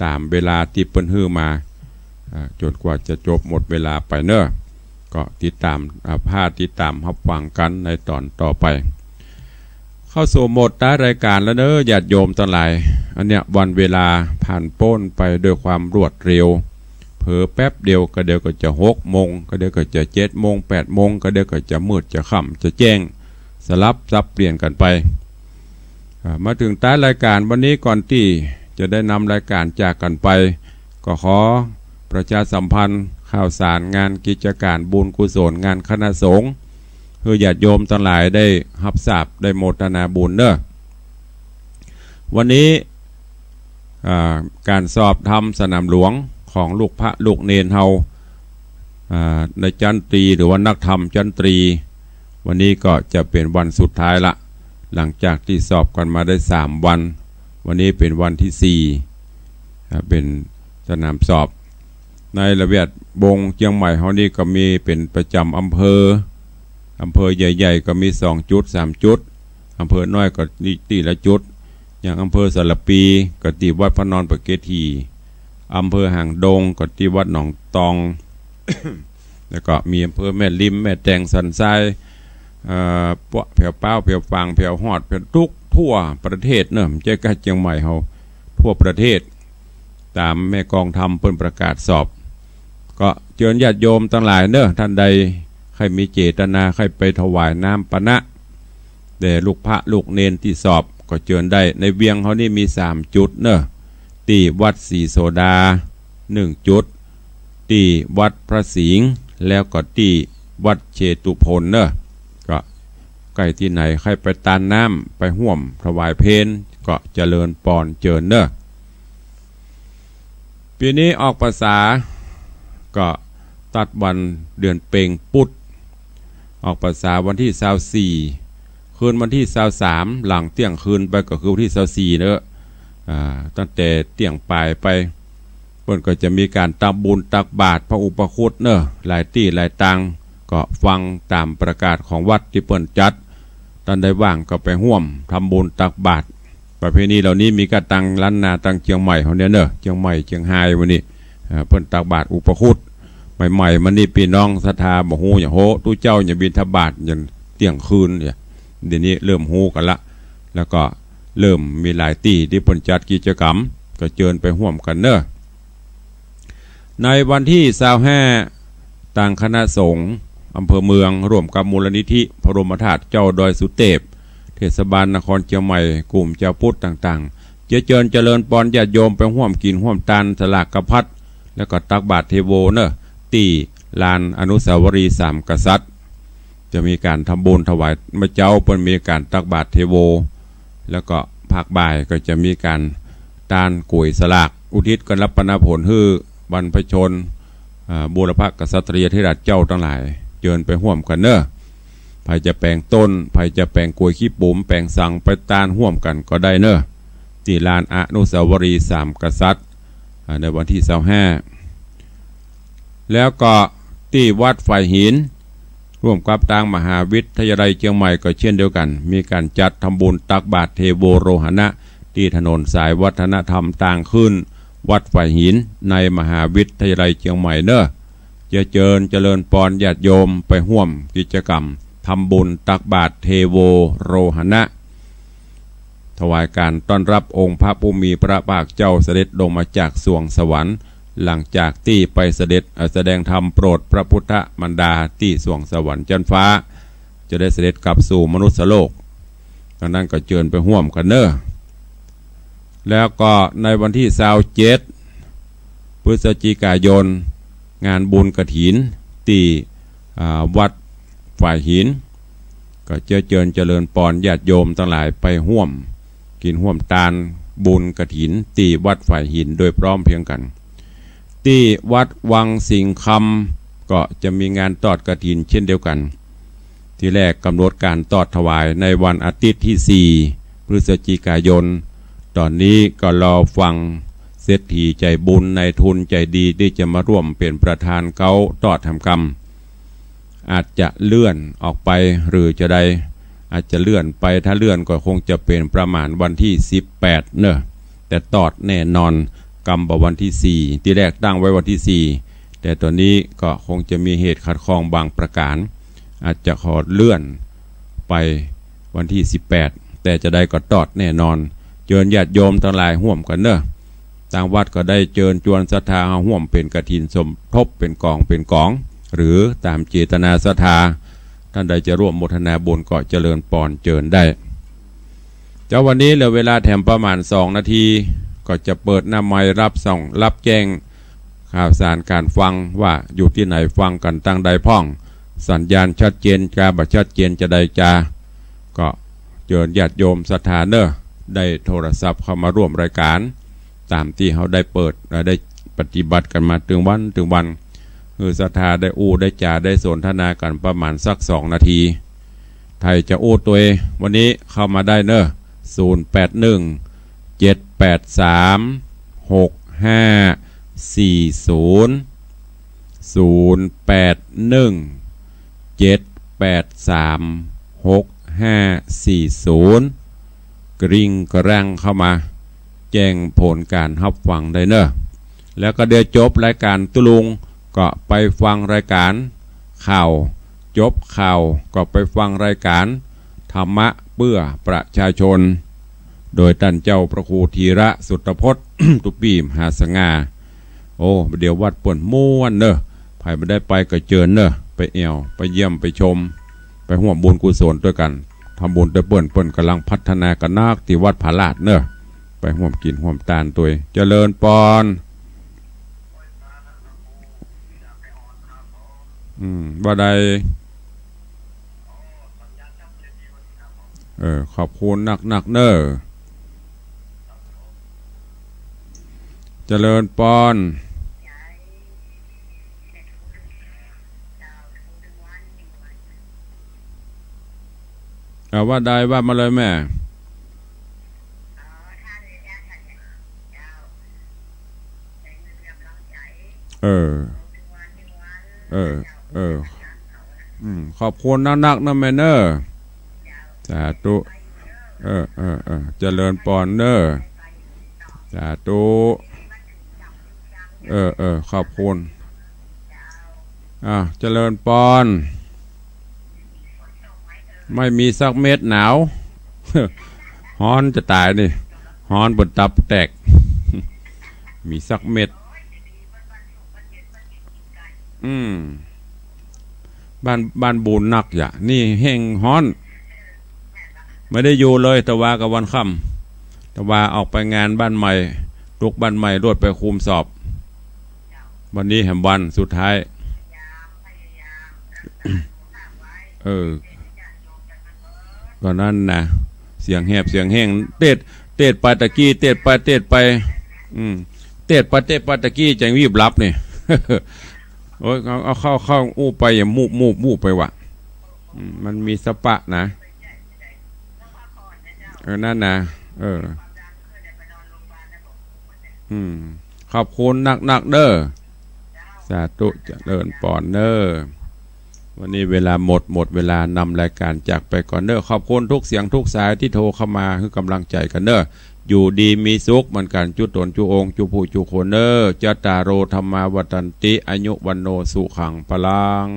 B: ตามเวลาที่เปิ้นฮือมาจนกว่าจะจบหมดเวลาไปเนอะก็ติดตามติดตามรับฟังกันในตอนต่อไปเข้าสู่หมดท้ายรายการแล้วเนอะญาติโยมทั้งหลายอันเนี้ยวันเวลาผ่านพ้นไปด้วยความรวดเร็วเผลอแป๊บเดียวก็เดี๋ยวก็จะ6 โมงก็เดี๋ยวก็จะ7 โมง8 โมงก็เดี๋ยวก็จะมืดจะค่ำจะแจ้งสลับซับเปลี่ยนกันไปมาถึงท้ายรายการวันนี้ก่อนที่จะได้นำรายการจากกันไปก็ขอประชาสัมพันธ์ข่าวสารงานกิจการบุญกุศลงานคณะสงฆ์เพื่อญาติโยมทั้งหลายได้รับทราบได้โมทนาบุญเนอะวันนี้การสอบธรรมสนามหลวงของลูกพระลูกเนนเฮาในจันตรีหรือว่านักธรรมจันตรีวันนี้ก็จะเป็นวันสุดท้ายละหลังจากที่สอบกันมาได้3 วันวันนี้เป็นวันที่4เป็นสนามสอบในระเบียบบงเชียงใหม่เฮานี่ก็มีเป็นประจำอำเภอใหญ่ๆก็มี2 จุด 3 จุดอำเภอน้อยก็ตีละจุดอย่างอำเภอสระปีก็ที่วัดพระนอนประเกทีอำเภอหางดงก็ที่วัดหนองตอง แล้วก็มีอำเภอแม่ริมแม่แตงสันทรายปะแผ่วเป้าแผ่วฟางแผ่วหอดแผ่วทุกทั่วประเทศเนอะเจ้าก็เชียงใหม่เฮาทั่วประเทศตามแม่กองทำเพิ่นประกาศสอบก็เชิญญาติโยมทั้งหลายเนอะท่านใดใครมีเจตนาใครไปถวายน้ำปนะแต่ลูกพระลูกเนนที่สอบก็เชิญได้ในเวียงเขานี่มี3 จุดเนอะที่วัดศรีโสดา1 จุดที่วัดพระสิงห์แล้วก็ที่วัดเชตุพนเนอะก็ใกล้ที่ไหนใครไปตานน้ำไปห่วมถวายเพลก็เจริญปอนเจิญเนอะปีนี้ออกพรรษาก็ตัดวันเดือนเพ็ญปุดออกพรรษาวันที่24คืนวันที่23หลังเที่ยงคืนไปก็คือวันที่24เนอะตั้งแต่เที่ยงปลายไปเพิ่นก็จะมีการทำบุญตักบาตรพระอุปคุตเนอะหลายที่หลายตังก็ฟังตามประกาศของวัดที่เพิ่นจัดท่านใดว่างก็ไปร่วมทำบุญตักบาตรประเพณีเหล่านี้มีกระตังล้านนาตังเชียงใหม่เขาเนี่ยเนอะเชียงใหม่เชียงไฮ้วันนี้เพิ่นตักบาตรอุปคุตใหม่ๆมันนี่พี่น้องศรัทธาบ่ฮู้อย่างโหตู้เจ้าอย่าบิณฑบาตอย่างเที่ยงคืนเนี่ยเดี๋ยวนี้เริ่มฮู้กันละแล้วก็เริ่มมีหลายที่ที่เพิ่นจัดกิจกรรมก็เชิญไปร่วมกันเนอะในวันที่25ต่างคณะสงฆ์อำเภอเมืองร่วมกับมูลนิธิพระบรมธาตุเจ้าดอยสุเทพเทศบาลนครเชียงใหม่กลุ่มเจ้าพุทธต่างๆจะเชิญเจริญปอนญาติโยมไปร่วมกินร่วมทานสลากกพัดแล้วก็ตักบาตรเทโวเนอะที่ลานอนุสาวรีย์3 กษัตริย์จะมีการทำบุญถวายพระเจ้าเพิ่นมีการตักบาตรเทโวแล้วก็ภาคบ่ายก็จะมีการทานก๋วยสลากอุทิศกันรับปนผลฮือบรรพชนบูรพกษัตริยธิราชเจ้าทั้งหลายเชิญไปร่วมกันเนอะใครจะแปลงต้นใครจะแปลงก๋วยขี้ปุ๋มแปลงสังไปตานร่วมกันก็ได้เนอะที่ลานอนุสาวรีย์3 กษัตริย์ในวันที่25แล้วก็ที่วัดฝ่ายหินร่วมกับทางมหาวิทยาลัยเชียงใหม่ก็เช่นเดียวกันมีการจัดทำบุญตักบาตรเทโวโรหณะที่ถนนสายวัฒนธรรมต่างขึ้นวัดฝ่ายหินในมหาวิทยาลัยเชียงใหม่เนอะจะเจริญปอนญาติโยมไปร่วมกิจกรรมทำบุญตักบาตรเทโวโรหณะถวายการต้อนรับองค์พระผู้มีพระภาคเจ้าเสด็จลงมาจากสวงสวรรค์หลังจากที่ไปเสด็จแสดงธรรมโปรดพระพุทธมารดาที่สวงสวรรค์จันฟ้าจะได้เสด็จกลับสู่มนุษย์โลกดังนั้นก็เชิญไปร่วมกันเนอะแล้วก็ในวันที่27 พฤศจิกายนงานบุญกฐินที่วัดฝ่ายหิน ก็เจริญปอนญาติโยมทั้งหลายไปห่วมกินห่วมตาลบุญกฐินตีวัดฝ่ายหินโดยพร้อมเพียงกันที่วัดวังสิงคำก็จะมีงานทอดกฐินเช่นเดียวกันที่แรกกำหนดการทอดถวายในวันอาทิตย์ที่4 พฤศจิกายนตอนนี้ก็รอฟังเศรษฐีใจบุญในทุนใจดีที่จะมาร่วมเป็นประธานเขาทอดทำกรรมอาจจะเลื่อนออกไปหรือจะได้อาจจะเลื่อนไปถ้าเลื่อนก็คงจะเป็นประมาณวันที่18เนอะแต่ตอดแน่นอนกรรมวันที่4ที่แรกตั้งไว้วันที่4แต่ตอนนี้ก็คงจะมีเหตุขัดข้องบางประการอาจจะขอเลื่อนไปวันที่18แต่จะได้ก็ตอดแน่นอนเชิญญาติโยมทั้งหลายร่วมกันเนอะทางวัดก็ได้เชิญชวนศรัทธาร่วมเป็นกฐินสมทบเป็นกองหรือตามเจตนาศรัทธาท่านใดจะร่วมโมทนาบุญก็เจริญปอนเจิญได้เจ้าวันนี้เหลือเวลาแถมประมาณ2 นาทีก็จะเปิดหน้าไมค์รับแจ้งข่าวสารการฟังว่าอยู่ที่ไหนฟังกันตั้งใดพ่องสัญญาณชัดเจนกาบัชัดเจนจะได้ก็เชิญญาติโยมศรัทธาเนอะได้โทรศัพท์เข้ามาร่วมรายการตามที่เขาได้เปิดได้ปฏิบัติกันมาถึงวันคือศรัทธาได้ได้จ่าได้สนทนากันประมาณสัก2 นาทีไทยจะตัววันนี้เข้ามาได้เนอะ0817836540กริ่งกระแรงเข้ามาแจ้งผลการรับฟังได้เนอะแล้วก็เดี๋ยวจบรายการตุลุงก็ไปฟังรายการข่าวจบข่าวก็ไปฟังรายการธรรมะเพื่อประชาชนโดยท่านเจ้าพระครูธีระสุตตพจน์ ตุปีมหาสง่าเดี๋ยววัดป่วนม่วนเนอะใครไม่ได้ไปก็เจิญเนอะไปไปเยี่ยมไปชมไปห่วมบุญกุศลด้วยกันทำบุญด้วยเปิ้นกำลังพัฒนากันนักที่วัดผาลาดเนอะไปห่วมกินห่วมตาลตัวเจริญปอนว่าใดขอบคุณนักเนอะเจริญปอนว่าใดว่ามาเลยแม่ขอบคุณนักนะแม่เนอสาธุเจริญปอนเนอสาธุขอบคุณเจริญปอนไม่มีสักเม็ดหนาวฮ้อนจะตายนี่ฮ้อนบนตับแตกมีสักเม็ดบ้านบูนนักอย่านี่แห้งฮ้อนไม่ได้อยู่เลยตะวากับวันค่ำตะวาออกไปงานบ้านใหม่ทุกบ้านใหม่รวดไปคุมสอบวันนี้แหมวันสุดท้ายก็นั่นนะเสียงแหบเสียงแห้งเตดไปตะกี้เตดไปเตดไปตะกี้จังวีบรับนี่ โอ้ยเอาเข้าอู้ไปอย่ามูไปวะมันมีสปะนะนั่นนะขอบคุณนักเด้อสาธุเจริญปอนเด้อวันนี้เวลาหมดเวลานำรายการจากไปก่อนเด้อขอบคุณทุกเสียงทุกสายที่โทรเข้ามาคือกำลังใจกันเด้ออยู่ดีมีสุขเหมือนกันจุตนจุองจุผู้จุโคนเนอร์จัตตารโอธรรมาวัตันติอายุวันโนสุขังพลัง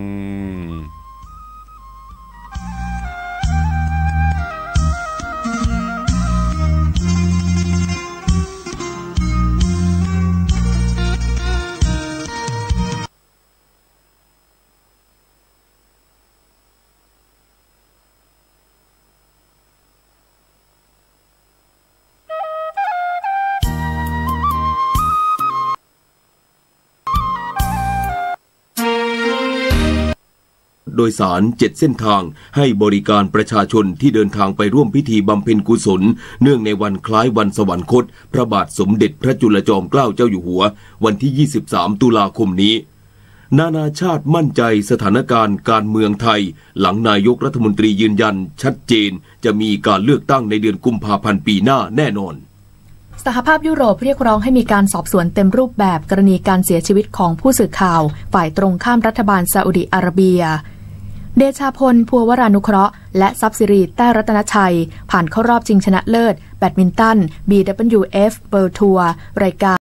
C: โดยสาร7เส้นทางให้บริการประชาชนที่เดินทางไปร่วมพิธีบำเพ็ญกุศลเนื่องในวันคล้ายวันสวรรคตพระบาทสมเด็จพระจุลจอมเกล้าเจ้าอยู่หัววันที่23ตุลาคมนี้นานาชาติมั่นใจสถานการณ์การเมืองไทยหลังนายกรัฐมนตรียืนยันชัดเจนจะมีการเลือกตั้งในเดือนกุมภาพันธ์ปีหน้าแน่นอน
D: สหภาพยุโรปเรียกร้องให้มีการสอบสวนเต็มรูปแบบกรณีการเสียชีวิตของผู้สื่อข่าวฝ่ายตรงข้ามรัฐบาลซาอุดิอาระเบียเดชาพลภัววรานุเคราะห์และทรัพย์สิริแต้รัตนชัยผ่านเข้ารอบชิงชนะเลิศแบดมินตัน BWF World Tour รายการ